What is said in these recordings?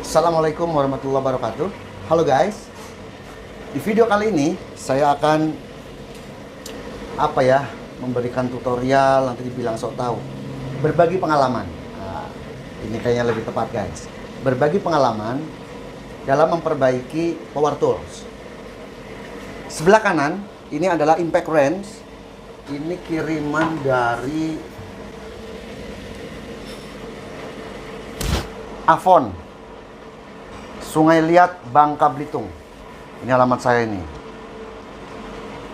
Assalamualaikum warahmatullahi wabarakatuh. Halo guys. Di video kali ini saya akan memberikan tutorial, nanti dibilang sok tahu. Berbagi pengalaman. Nah, ini kayaknya lebih tepat guys. Berbagi pengalaman dalam memperbaiki power tools. Sebelah kanan ini adalah impact wrench. Ini kiriman dari Avon, Sungai Liat, Bangka Belitung. Ini alamat saya ini.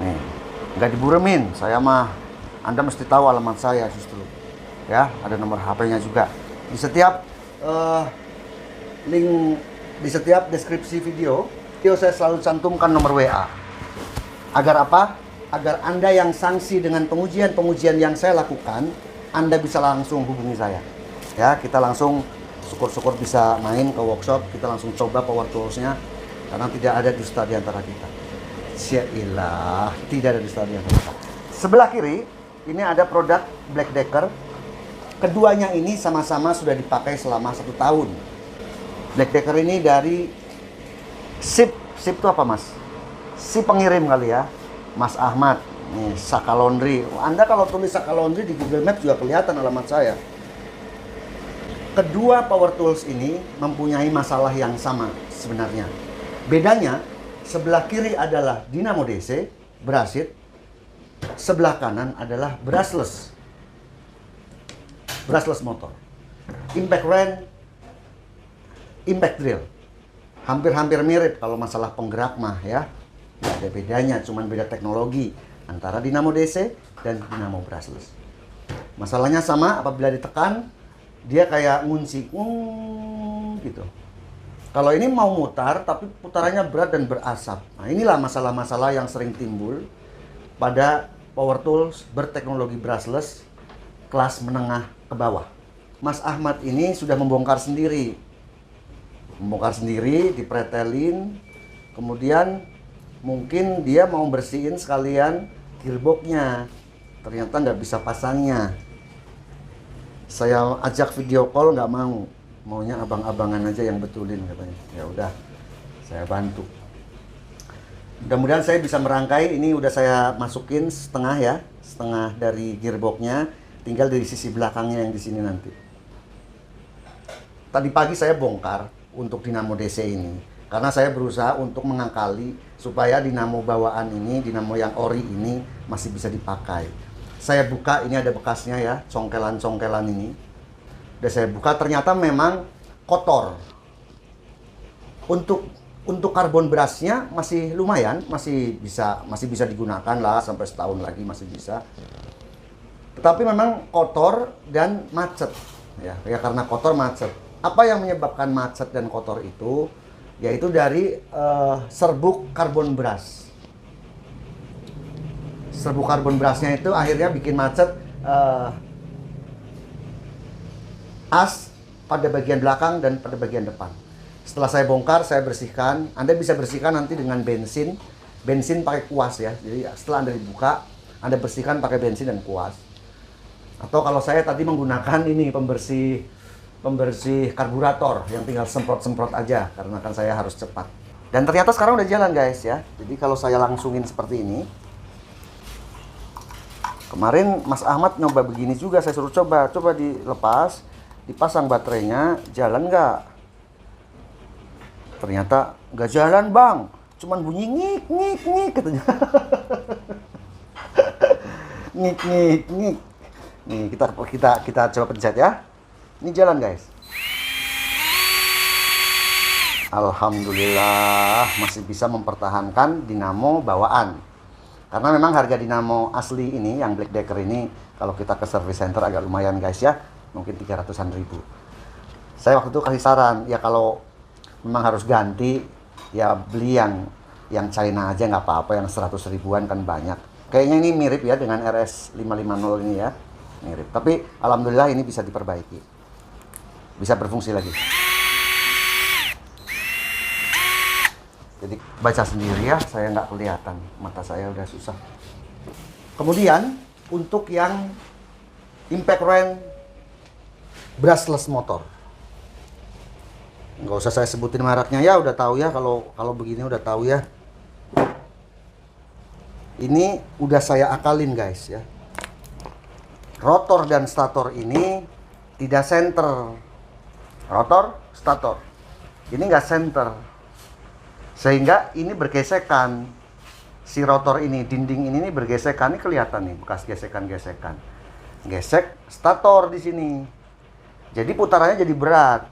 Nih, nggak diburemin. Saya mah, Anda mesti tahu alamat saya justru. Ya, ada nomor HP-nya juga. Di setiap link, di setiap deskripsi video saya selalu cantumkan nomor WA. Agar apa? Agar Anda yang sanksi dengan pengujian-pengujian yang saya lakukan, Anda bisa langsung hubungi saya. Ya, kita langsung syukur-syukur bisa main ke workshop, kita langsung coba power tools-nya, karena tidak ada dusta di antara kita. Syailah, tidak ada dusta di antara kita. Sebelah kiri, ini ada produk Black Decker. Keduanya ini sama-sama sudah dipakai selama 1 tahun. Black Decker ini dari SIP itu apa mas? Si pengirim kali ya, Mas Ahmad. Nih, Saka Laundry. Anda kalau tulis Saka Laundry di Google Maps juga kelihatan alamat saya. Kedua power tools ini mempunyai masalah yang sama sebenarnya. Bedanya, sebelah kiri adalah dinamo DC, brushed. Sebelah kanan adalah brushless motor. Impact wrench, impact drill. Hampir-hampir mirip kalau masalah penggerak mah ya. Nggak ada bedanya, cuman beda teknologi antara dinamo DC dan dinamo brushless. Masalahnya sama, apabila ditekan dia kayak ngunci, gitu. Kalau ini mau mutar, tapi putarannya berat dan berasap. Nah, inilah masalah-masalah yang sering timbul pada power tools berteknologi brushless kelas menengah ke bawah. Mas Ahmad ini sudah membongkar sendiri, dipretelin, kemudian mungkin dia mau bersihin sekalian gearboxnya, ternyata nggak bisa pasangnya. Saya ajak video call, nggak mau, maunya abang-abangan aja yang betulin katanya. Ya udah, saya bantu. Mudah-mudahan saya bisa merangkai. Ini udah saya masukin setengah ya, setengah dari gearboxnya, tinggal dari sisi belakangnya yang di sini nanti. Tadi pagi saya bongkar untuk dinamo DC ini, karena saya berusaha untuk mengakali supaya dinamo bawaan ini, dinamo yang ori ini masih bisa dipakai. Saya buka, ini ada bekasnya ya, congkelan-congkelan ini. Udah saya buka, ternyata memang kotor. Untuk karbon brushnya masih lumayan, masih bisa digunakan lah sampai setahun lagi masih bisa. Tetapi memang kotor dan macet. Ya karena kotor macet. Apa yang menyebabkan macet dan kotor itu? Yaitu dari serbuk karbon brush. Serbuk karbon brushnya itu akhirnya bikin macet as pada bagian belakang dan pada bagian depan. Setelah saya bongkar, saya bersihkan. Anda bisa bersihkan nanti dengan bensin pakai kuas ya. Jadi setelah Anda dibuka, Anda bersihkan pakai bensin dan kuas. Atau kalau saya tadi menggunakan ini pembersih karburator yang tinggal semprot-semprot aja, karena kan saya harus cepat. Dan ternyata sekarang udah jalan guys ya. Jadi kalau saya langsungin seperti ini. Kemarin Mas Ahmad nyoba begini juga, saya suruh coba dilepas, dipasang baterainya, jalan nggak? Ternyata nggak jalan bang, cuman bunyi ngik katanya. ngik. Nih kita coba pencet ya. Ini jalan guys. Alhamdulillah masih bisa mempertahankan dinamo bawaan. Karena memang harga dinamo asli ini, yang Black Decker ini, kalau kita ke service center agak lumayan guys ya, mungkin 300-an ribu. Saya waktu itu kasih saran, ya kalau memang harus ganti, ya beli yang China aja nggak apa-apa, yang 100 ribuan kan banyak. Kayaknya ini mirip ya dengan RS 550 ini ya, mirip. Tapi alhamdulillah ini bisa diperbaiki, bisa berfungsi lagi. Jadi baca sendiri ya, saya nggak kelihatan, mata saya udah susah. Kemudian untuk yang impact wrench brushless motor, Nggak usah saya sebutin mereknya ya, udah tahu ya, kalau begini udah tahu ya. Ini udah saya akalin guys ya. Rotor dan stator ini tidak center. Rotor, stator. Ini nggak center. Sehingga ini bergesekan. Si rotor ini, dinding ini bergesekan. Ini kelihatan nih bekas gesekan-gesekan. Gesek stator di sini. Jadi putarannya jadi berat.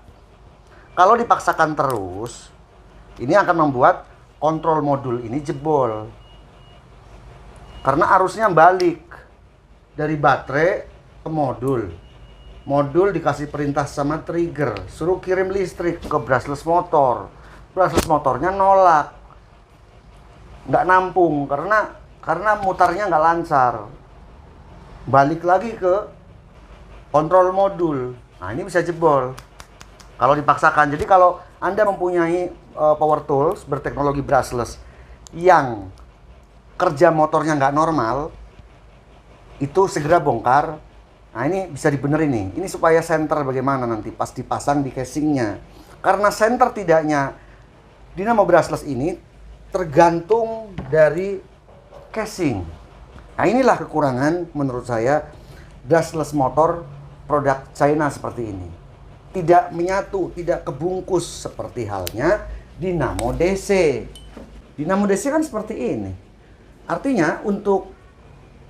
Kalau dipaksakan terus, ini akan membuat kontrol modul ini jebol. Karena arusnya balik dari baterai ke modul. Modul dikasih perintah sama trigger, suruh kirim listrik ke brushless motor. Brushless motornya nolak, nggak nampung karena mutarnya nggak lancar. Balik lagi ke kontrol modul. Nah, ini bisa jebol kalau dipaksakan. Jadi kalau Anda mempunyai power tools berteknologi brushless yang kerja motornya nggak normal, itu segera bongkar. Nah, ini bisa dibenerin nih. Ini supaya center bagaimana nanti pas dipasang di casingnya. Karena center tidaknya dinamo brushless ini tergantung dari casing. Nah, inilah kekurangan menurut saya brushless motor produk China seperti ini. Tidak menyatu, tidak kebungkus seperti halnya dinamo DC. Dinamo DC kan seperti ini. Artinya untuk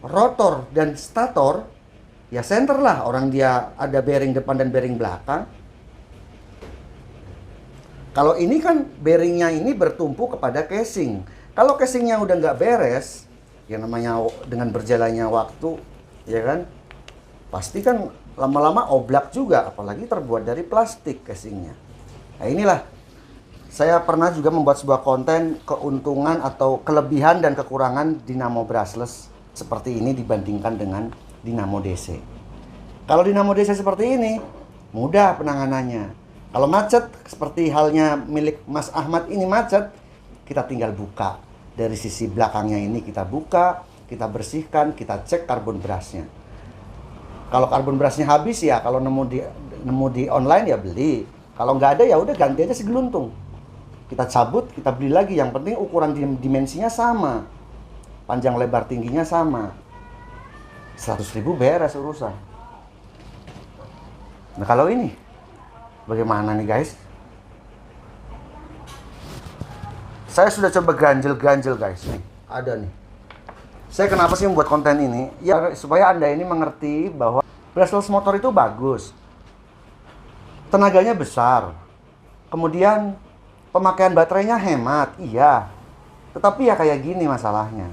rotor dan stator ya center lah, orang dia ada bearing depan dan bearing belakang. Kalau ini kan bearingnya ini bertumpu kepada casing. Kalau casingnya udah nggak beres, yang namanya dengan berjalannya waktu, ya kan, pasti kan lama-lama oblak juga, apalagi terbuat dari plastik casingnya. Nah, inilah saya pernah juga membuat sebuah konten keuntungan atau kelebihan dan kekurangan dinamo brushless seperti ini dibandingkan dengan dinamo DC. Kalau dinamo DC seperti ini, mudah penanganannya. Kalau macet, seperti halnya milik Mas Ahmad ini macet, kita tinggal buka. Dari sisi belakangnya ini kita buka, kita bersihkan, kita cek karbon brushnya. Kalau karbon brushnya habis ya, kalau nemu di online ya beli. Kalau nggak ada ya udah ganti aja segeluntung. Kita cabut, kita beli lagi. Yang penting ukuran dimensinya sama. Panjang lebar tingginya sama. 100.000 beres urusan. Nah, kalau ini bagaimana nih guys? Saya sudah coba ganjel-ganjel guys. Nih, ada nih. Saya kenapa sih membuat konten ini? Ya supaya Anda ini mengerti bahwa brushless motor itu bagus. Tenaganya besar. Kemudian pemakaian baterainya hemat. Iya. Tetapi ya kayak gini masalahnya.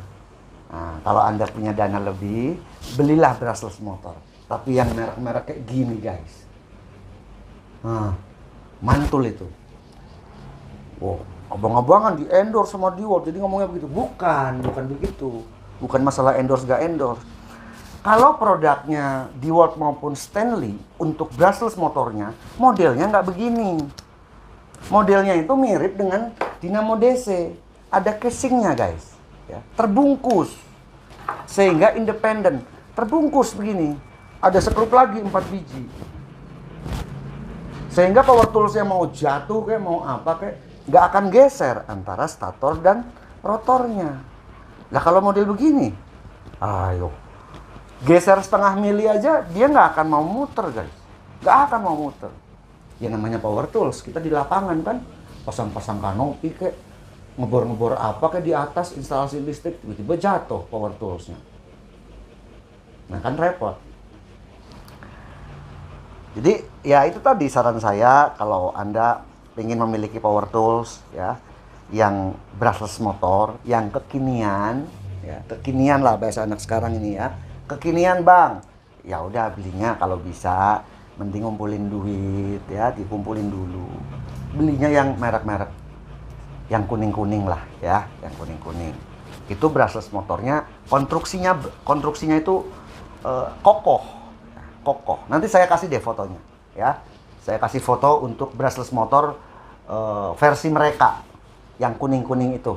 Nah, kalau Anda punya dana lebih, belilah brushless motor. Tapi yang merek-merek kayak gini guys. Nah, mantul itu. Wow, abang-abangan di endorse sama DeWalt. Jadi ngomongnya begitu. Bukan begitu. Bukan masalah endorse gak endorse. Kalau produknya DeWalt maupun Stanley untuk brushless motornya, modelnya nggak begini. Modelnya itu mirip dengan dinamo DC. Ada casingnya guys, ya, terbungkus sehingga independen. Terbungkus begini. Ada sekrup lagi 4 biji. Sehingga power toolsnya mau jatuh kayak mau apa kayak nggak akan geser antara stator dan rotornya. Nah kalau model begini, ayo geser setengah mili aja dia nggak akan mau muter guys, nggak akan mau muter. Ya namanya power tools, kita di lapangan kan pasang-pasang kanopi kayak ngebor-ngebor apa kayak di atas instalasi listrik, tiba-tiba jatuh power toolsnya. Nah kan repot. Jadi ya itu tadi saran saya kalau Anda ingin memiliki power tools ya yang brushless motor, yang kekinian ya, kekinian lah bahasa anak sekarang ini ya. Kekinian bang, ya udah belinya kalau bisa, mending ngumpulin duit ya, dikumpulin dulu. Belinya yang merek-merek, yang kuning-kuning lah ya, yang kuning-kuning. Itu brushless motornya, konstruksinya itu kokoh. Nanti saya kasih deh fotonya ya. Saya kasih foto untuk brushless motor versi mereka yang kuning-kuning itu.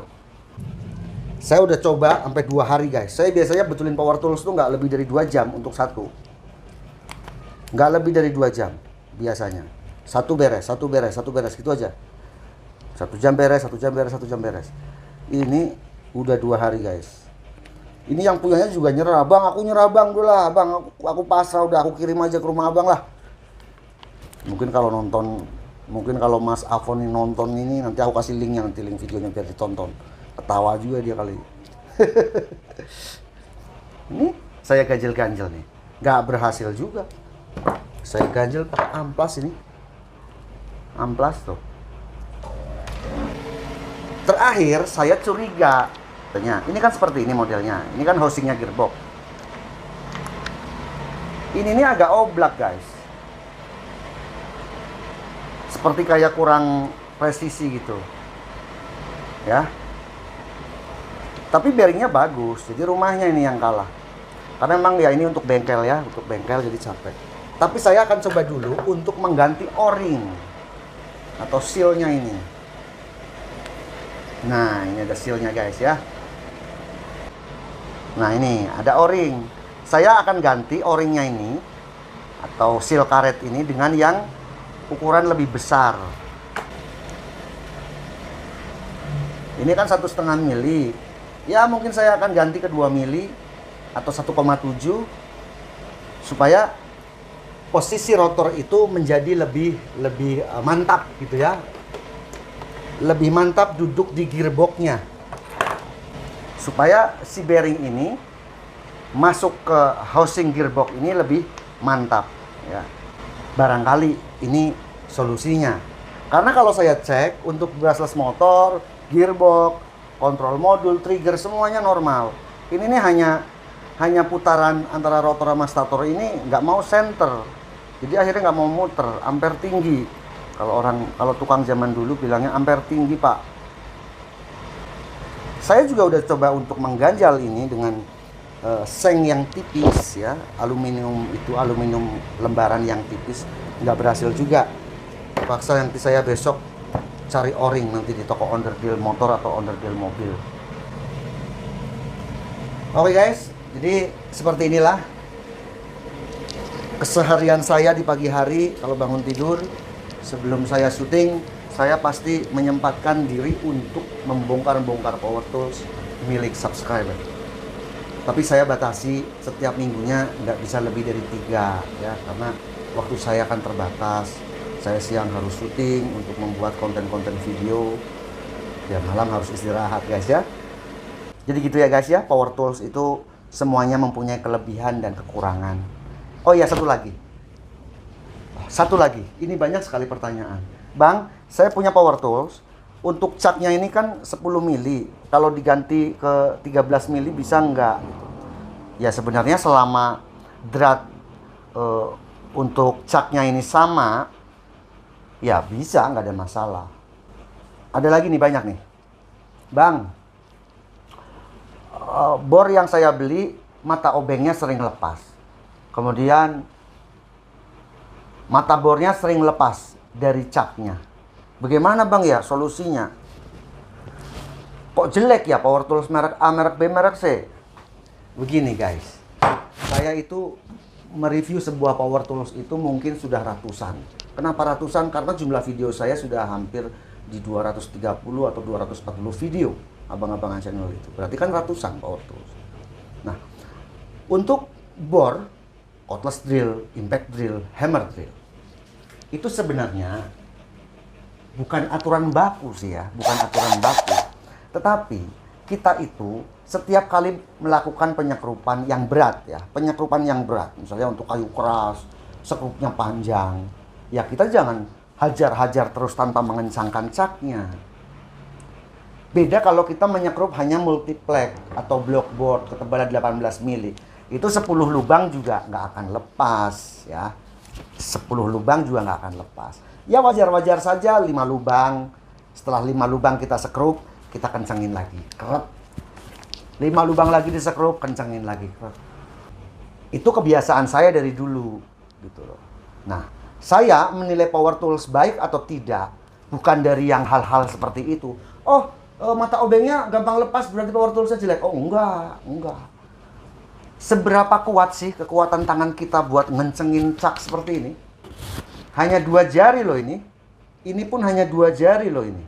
Saya udah coba sampai 2 hari guys. Saya biasanya betulin power tools tuh nggak lebih dari 2 jam untuk satu. Nggak lebih dari 2 jam biasanya. Satu beres, satu beres, satu beres, gitu aja. 1 jam beres, 1 jam beres, 1 jam beres. Ini udah 2 hari guys. Ini yang punyanya juga nyerah, bang, aku nyerah bang, dulu lah bang, aku pasrah, udah aku kirim aja ke rumah abang lah. Mungkin kalau Mas Afon ini nonton ini, nanti aku kasih linknya, nanti link videonya biar ditonton. Ketawa juga dia kali. Ini saya ganjel-ganjel nih, nggak berhasil juga. Saya ganjel pakai amplas ini, amplas tuh. Terakhir saya curiga, ini kan seperti ini modelnya, ini kan housingnya gearbox. Ini agak oblak guys, seperti kayak kurang presisi gitu, ya. Tapi bearingnya bagus, jadi rumahnya ini yang kalah. Karena memang ya ini untuk bengkel ya, untuk bengkel jadi capek. Tapi saya akan coba dulu untuk mengganti o-ring atau sealnya ini. Nah, ini ada sealnya guys ya. Nah, ini ada o-ring. Saya akan ganti o-ringnya ini atau seal karet ini dengan yang ukuran lebih besar. Ini kan 1,5 mili. Ya, mungkin saya akan ganti ke 2 mili atau 1,7 supaya posisi rotor itu menjadi lebih mantap gitu ya. Lebih mantap duduk di gearboxnya. Supaya si bearing ini masuk ke housing gearbox ini lebih mantap ya. Barangkali ini solusinya. Karena kalau saya cek untuk brushless motor, gearbox, kontrol modul, trigger semuanya normal. Ini nih hanya putaran antara rotor sama stator ini nggak mau center. Jadi akhirnya nggak mau muter, ampere tinggi. Kalau tukang zaman dulu bilangnya ampere tinggi, Pak. Saya juga udah coba untuk mengganjal ini dengan seng yang tipis ya, aluminium lembaran yang tipis, nggak berhasil juga. Paksa nanti saya besok cari o-ring nanti di toko onderdil motor atau onderdil mobil. Oke guys, jadi seperti inilah keseharian saya di pagi hari. Kalau bangun tidur sebelum saya syuting, saya pasti menyempatkan diri untuk membongkar-bongkar power tools milik subscriber. Tapi saya batasi setiap minggunya nggak bisa lebih dari 3 ya, karena waktu saya akan terbatas. Saya siang harus syuting untuk membuat konten-konten video, ya malam harus istirahat guys ya. Jadi gitu ya guys ya, power tools itu semuanya mempunyai kelebihan dan kekurangan. Oh iya, satu lagi, ini banyak sekali pertanyaan. Bang, saya punya power tools, untuk caknya ini kan 10 mili, kalau diganti ke 13 mili bisa nggak? Ya sebenarnya selama drat untuk caknya ini sama, ya bisa, nggak ada masalah. Ada lagi nih, banyak nih. Bang, bor yang saya beli, mata obengnya sering lepas. Kemudian mata bornya sering lepas dari caknya. Bagaimana bang ya solusinya? Kok jelek ya power tools merek A, merek B, merek C? Begini guys, saya itu mereview sebuah power tools itu mungkin sudah ratusan. Kenapa ratusan? Karena jumlah video saya sudah hampir di 230 atau 240 video abang-abangan channel itu. Berarti kan ratusan power tools. Nah, untuk bor, cordless drill, impact drill, hammer drill, itu sebenarnya bukan aturan baku sih ya, bukan aturan baku. Tetapi kita itu setiap kali melakukan penyekrupan yang berat ya, penyekrupan yang berat, misalnya untuk kayu keras, sekrupnya panjang, ya kita jangan hajar-hajar terus tanpa mengencangkan caknya. Beda kalau kita menyekrup hanya multiplex atau block board ketebalan 18 mili. Itu 10 lubang juga nggak akan lepas ya. 10 lubang juga nggak akan lepas. Ya wajar-wajar saja 5 lubang. Setelah 5 lubang kita sekrup, kita kencangin lagi. Keret. 5 lubang lagi disekrup, kencangin lagi. Keret. Itu kebiasaan saya dari dulu gitu loh. Nah, saya menilai power tools baik atau tidak bukan dari yang hal-hal seperti itu. Oh, mata obengnya gampang lepas berarti power toolsnya jelek. Oh enggak. Seberapa kuat sih kekuatan tangan kita buat ngencengin cak seperti ini? Hanya 2 jari loh ini. Ini pun hanya 2 jari loh ini.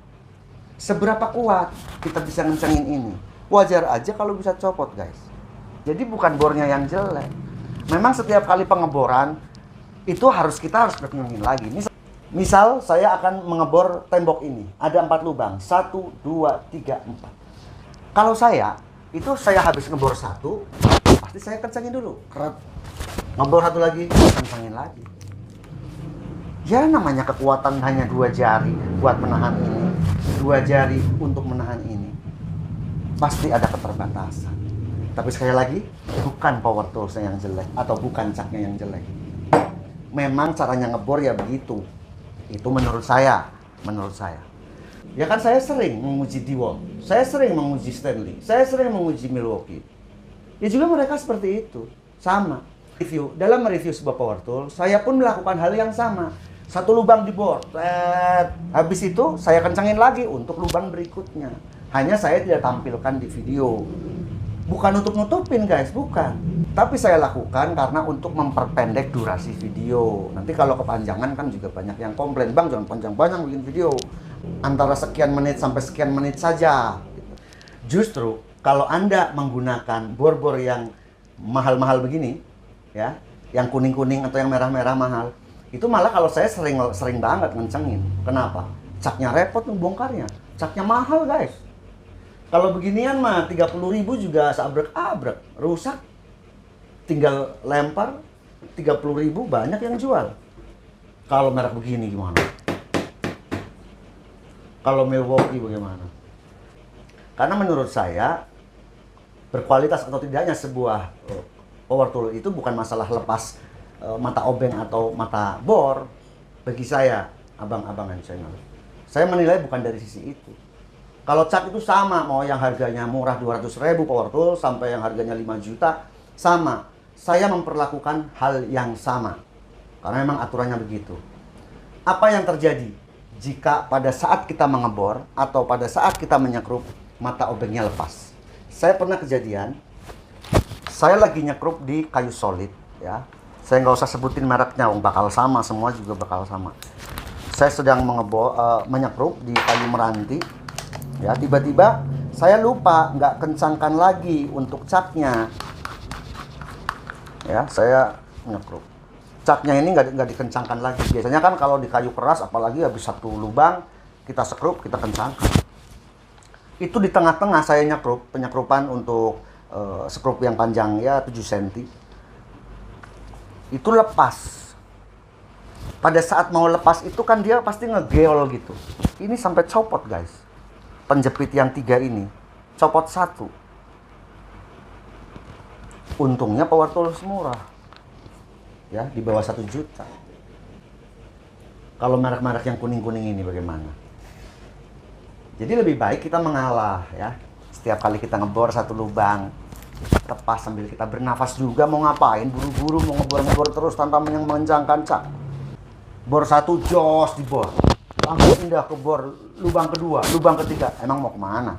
Seberapa kuat kita bisa ngencengin ini? Wajar aja kalau bisa copot, guys. Jadi bukan bornya yang jelek. Memang setiap kali pengeboran itu kita harus renungin lagi. Misal saya akan mengebor tembok ini. Ada 4 lubang. 1, 2, 3, 4. Kalau saya habis ngebor 1, pasti saya kencangin dulu. Ngebor 1 lagi, kencangin lagi. Ya namanya kekuatan hanya 2 jari buat menahan ini. 2 jari untuk menahan ini. Pasti ada keterbatasan. Tapi sekali lagi, bukan power toolsnya yang jelek atau bukan caknya yang jelek. Memang caranya ngebor ya begitu. Itu menurut saya. Ya kan saya sering menguji DeWalt, saya sering menguji Stanley, saya sering menguji Milwaukee. Ya juga mereka seperti itu, sama. Dalam mereview sebuah power tool, saya pun melakukan hal yang sama. 1 lubang dibor, habis itu saya kencangin lagi untuk lubang berikutnya. Hanya saya tidak tampilkan di video. Bukan untuk nutupin guys, bukan. Tapi saya lakukan karena untuk memperpendek durasi video. Nanti kalau kepanjangan kan juga banyak yang komplain, "Bang, jangan panjang-panjang bikin video. Antara sekian menit sampai sekian menit saja." Justru kalau Anda menggunakan bor-bor yang mahal-mahal begini, ya, yang kuning-kuning atau yang merah-merah mahal, itu malah kalau saya sering banget ngencengin. Kenapa? Caknya repot ngebongkarnya. Caknya mahal guys. Kalau beginian mah 30.000 juga seabrek-abrek, rusak. Tinggal lempar 30.000 banyak yang jual. Kalau merek begini gimana? Kalau Milwaukee bagaimana? Karena menurut saya berkualitas atau tidaknya sebuah power tool itu bukan masalah lepas mata obeng atau mata bor. Bagi saya, abang-abangan channel, saya menilai bukan dari sisi itu. Kalau cat itu sama, mau yang harganya murah 200.000 power tool sampai yang harganya 5 juta, sama. Saya memperlakukan hal yang sama. Karena memang aturannya begitu. Apa yang terjadi jika pada saat kita mengebor atau pada saat kita menyekrup mata obengnya lepas? Saya pernah kejadian, saya lagi nyekrup di kayu solid, ya. Saya nggak usah sebutin mereknya, bakal sama, semua juga bakal sama. Saya sedang menyekrup di kayu meranti, ya. Tiba-tiba saya lupa nggak kencangkan lagi untuk caknya, ya. Saya nyekrup, caknya ini nggak dikencangkan lagi. Biasanya kan kalau di kayu keras, apalagi habis 1 lubang kita sekrup, kita kencangkan. Itu di tengah-tengah saya nyekrup, penyekrupan untuk sekrup yang panjang ya 7 cm. Itu lepas. Pada saat mau lepas itu kan dia pasti ngegeol gitu. Ini sampai copot guys. Penjepit yang 3 ini copot 1. Untungnya power tools murah, ya, di bawah 1 juta. Kalau merek-merek yang kuning-kuning ini bagaimana? Jadi lebih baik kita mengalah, ya. Setiap kali kita ngebor 1 lubang, lepas sambil kita bernafas juga. Mau ngapain? Buru-buru mau ngebor-ngebor terus tanpa mengencangkan cak. Bor 1 jos dibor, langsung pindah ke bor lubang kedua, lubang ketiga. Emang mau kemana?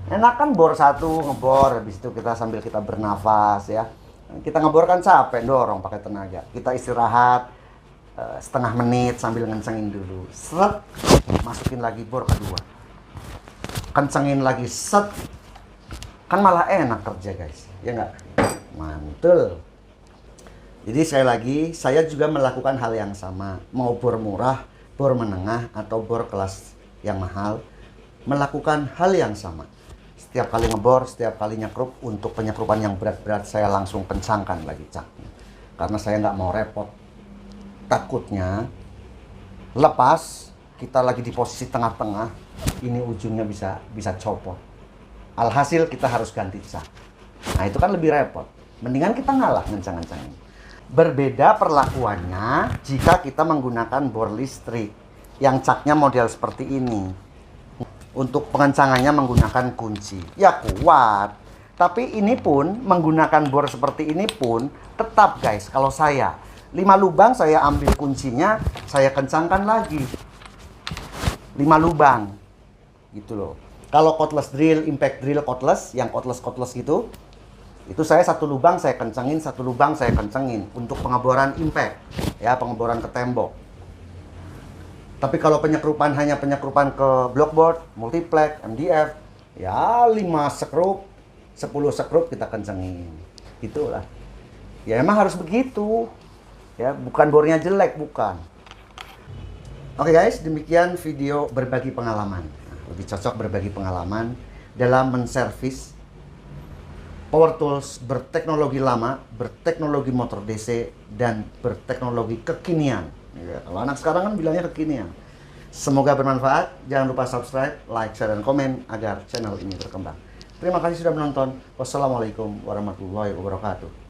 Enak kan bor 1 ngebor, habis itu kita sambil kita bernafas, ya. Kita ngebor kan capek, dorong pakai tenaga. Kita istirahat setengah menit sambil ngencengin dulu. Set, masukin lagi bor kedua. Kencengin lagi, set. Kan malah enak kerja guys, ya nggak? Mantul. Jadi sekali lagi, saya juga melakukan hal yang sama. Mau bor murah, bor menengah, atau bor kelas yang mahal, melakukan hal yang sama. Setiap kali ngebor, setiap kali nyekrup, untuk penyekrupan yang berat-berat, saya langsung kencangkan lagi caknya. Karena saya nggak mau repot. Takutnya lepas, kita lagi di posisi tengah-tengah, ini ujungnya bisa copot. Alhasil kita harus ganti cak. Nah itu kan lebih repot. Mendingan kita ngalah ngencang-ngencangin. Berbeda perlakuannya jika kita menggunakan bor listrik yang caknya model seperti ini. Untuk pengencangannya menggunakan kunci. Ya kuat. Tapi ini pun menggunakan bor seperti ini pun tetap guys, kalau saya 5 lubang saya ambil kuncinya, saya kencangkan lagi 5 lubang gitu loh. Kalau cordless drill, impact drill cordless, yang cordless gitu, itu saya 1 lubang saya kencangin, 1 lubang saya kencangin untuk pengeboran impact, ya, pengeboran ke tembok. Tapi kalau penyekrupan hanya penyekrupan ke blockboard, multiplex, MDF, ya 5 sekrup, 10 sekrup kita kencengin. Itulah. Ya emang harus begitu. Ya, bukan bornya jelek, bukan. Oke guys, demikian video berbagi pengalaman. Lebih cocok berbagi pengalaman dalam menservis power tools berteknologi lama, berteknologi motor DC, dan berteknologi kekinian. Ya, kalau anak sekarang kan bilangnya kekinian. Semoga bermanfaat. Jangan lupa subscribe, like, share, dan komen agar channel ini berkembang. Terima kasih sudah menonton. Wassalamualaikum warahmatullahi wabarakatuh.